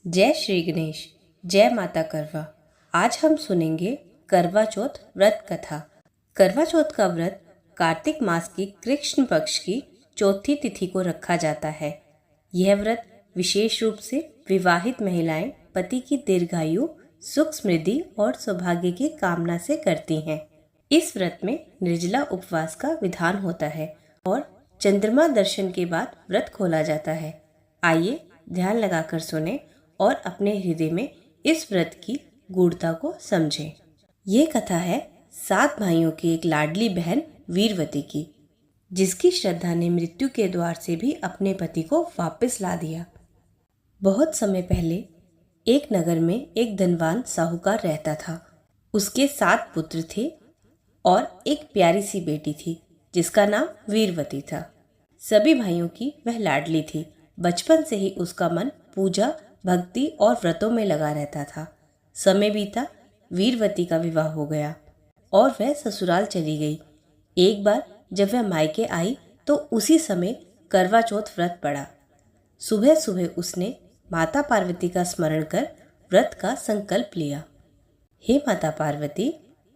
जय श्री गणेश। जय माता करवा। आज हम सुनेंगे करवा चौथ व्रत कथा। करवा चौथ का व्रत कार्तिक मास की कृष्ण पक्ष की चौथी तिथि को रखा जाता है। यह व्रत विशेष रूप से विवाहित महिलाएं पति की दीर्घायु, सुख समृद्धि और सौभाग्य की कामना से करती हैं। इस व्रत में निर्जला उपवास का विधान होता है और चंद्रमा दर्शन के बाद व्रत खोला जाता है। आइए ध्यान लगाकर सुने और अपने हृदय में इस व्रत की गूढ़ता को समझें। ये कथा है 7 भाइयों की एक लाडली बहन वीरवती की, जिसकी श्रद्धा ने मृत्यु के द्वार से भी अपने पति को वापस ला दिया। बहुत समय पहले एक नगर में एक धनवान साहूकार रहता था। उसके 7 पुत्र थे और एक प्यारी सी बेटी थी जिसका नाम वीरवती था। सभी भाइयों की वह लाडली थी। बचपन से ही उसका मन पूजा, भक्ति और व्रतों में लगा रहता था। समय बीता, वीरवती का विवाह हो गया और वह ससुराल चली गई। एक बार जब वह मायके आई तो उसी समय करवा चौथ व्रत पड़ा। सुबह सुबह उसने माता पार्वती का स्मरण कर व्रत का संकल्प लिया। हे माता पार्वती,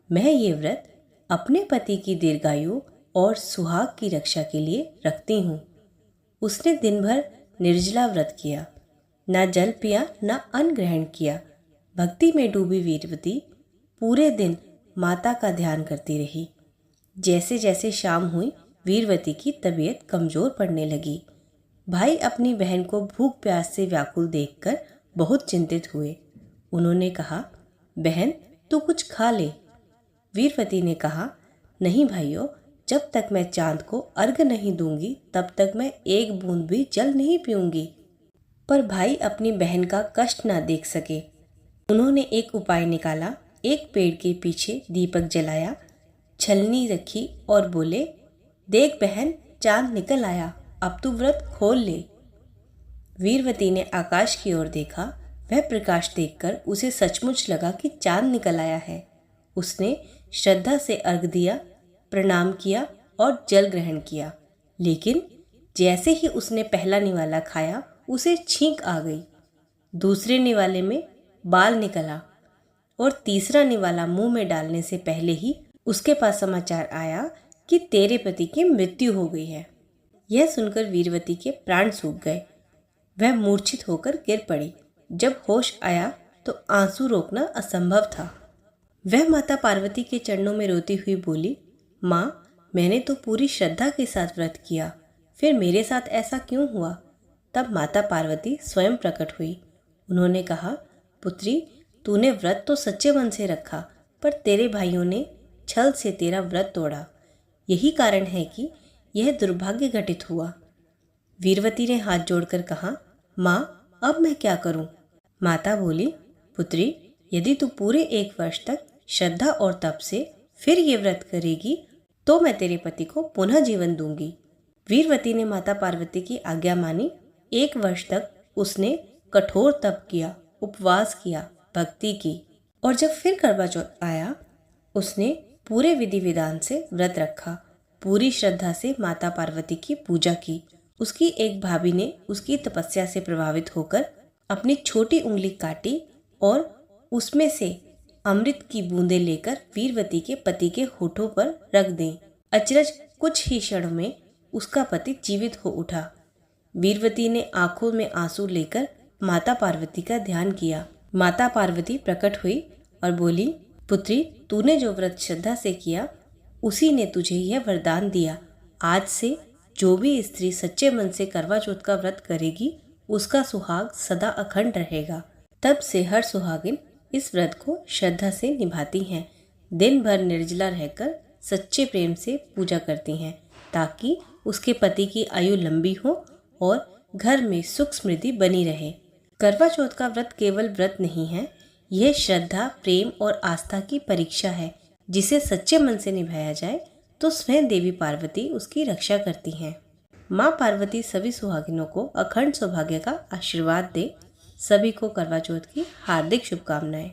मैं ये व्रत अपने पति की दीर्घायु और सुहाग की रक्षा के लिए रखती हूँ। उसने दिन भर निर्जला व्रत किया, न जल पिया न अन्न ग्रहण किया। भक्ति में डूबी वीरवती पूरे दिन माता का ध्यान करती रही। जैसे जैसे शाम हुई, वीरवती की तबीयत कमजोर पड़ने लगी। भाई अपनी बहन को भूख प्यास से व्याकुल देखकर बहुत चिंतित हुए। उन्होंने कहा, बहन तू कुछ खा ले। वीरवती ने कहा, नहीं भाइयों, जब तक मैं चांद को अर्घ नहीं दूंगी तब तक मैं एक बूंद भी जल नहीं पीऊंगी। पर भाई अपनी बहन का कष्ट न देख सके। उन्होंने एक उपाय निकाला। एक पेड़ के पीछे दीपक जलाया, छलनी रखी और बोले, देख बहन, चांद निकल आया, अब तू व्रत खोल ले। वीरवती ने आकाश की ओर देखा। वह प्रकाश देखकर उसे सचमुच लगा कि चांद निकल आया है। उसने श्रद्धा से अर्घ दिया, प्रणाम किया और जल ग्रहण किया। लेकिन जैसे ही उसने पहला निवाला खाया, उसे छींक आ गई। दूसरे निवाले में बाल निकला और तीसरा निवाला मुंह में डालने से पहले ही उसके पास समाचार आया कि तेरे पति की मृत्यु हो गई है। यह सुनकर वीरवती के प्राण सूख गए। वह मूर्छित होकर गिर पड़ी। जब होश आया तो आंसू रोकना असंभव था। वह माता पार्वती के चरणों में रोती हुई बोली, माँ, मैंने तो पूरी श्रद्धा के साथ व्रत किया, फिर मेरे साथ ऐसा क्यों हुआ? तब माता पार्वती स्वयं प्रकट हुई। उन्होंने कहा, पुत्री, तूने व्रत तो सच्चे मन से रखा, पर तेरे भाइयों ने छल से तेरा व्रत तोड़ा। यही कारण है कि यह दुर्भाग्य घटित हुआ। वीरवती ने हाथ जोड़कर कहा, माँ, अब मैं क्या करूं? माता बोली, पुत्री, यदि तू पूरे 1 वर्ष तक श्रद्धा और तप से फिर ये व्रत करेगी तो मैं तेरे पति को पुनः जीवन दूंगी। वीरवती ने माता पार्वती की आज्ञा मानी। 1 वर्ष तक उसने कठोर तप किया, उपवास किया, भक्ति की और जब फिर करवा चौथ आया, उसने पूरे विधि विधान से व्रत रखा। पूरी श्रद्धा से माता पार्वती की पूजा की। उसकी एक भाभी ने उसकी तपस्या से प्रभावित होकर अपनी छोटी उंगली काटी और उसमें से अमृत की बूंदें लेकर वीरवती के पति के होठों पर रख दें। अचरज कुछ ही क्षण में उसका पति जीवित हो उठा। वीरवती ने आंखों में आंसू लेकर माता पार्वती का ध्यान किया। माता पार्वती प्रकट हुई और बोली, पुत्री, तूने जो व्रत श्रद्धा से किया उसी ने तुझे यह वरदान दिया। आज से जो भी स्त्री सच्चे मन से करवा चौथ का व्रत करेगी उसका सुहाग सदा अखंड रहेगा। तब से हर सुहागिन इस व्रत को श्रद्धा से निभाती हैं। दिन भर निर्जला रहकर सच्चे प्रेम से पूजा करती हैं ताकि उसके पति की आयु लंबी हो और घर में सुख समृद्धि बनी रहे। करवा चौथ का व्रत केवल व्रत नहीं है, यह श्रद्धा, प्रेम और आस्था की परीक्षा है। जिसे सच्चे मन से निभाया जाए तो स्वयं देवी पार्वती उसकी रक्षा करती हैं। माँ पार्वती सभी सुहागिनों को अखंड सौभाग्य का आशीर्वाद दे। सभी को करवा चौथ की हार्दिक शुभकामनाएं।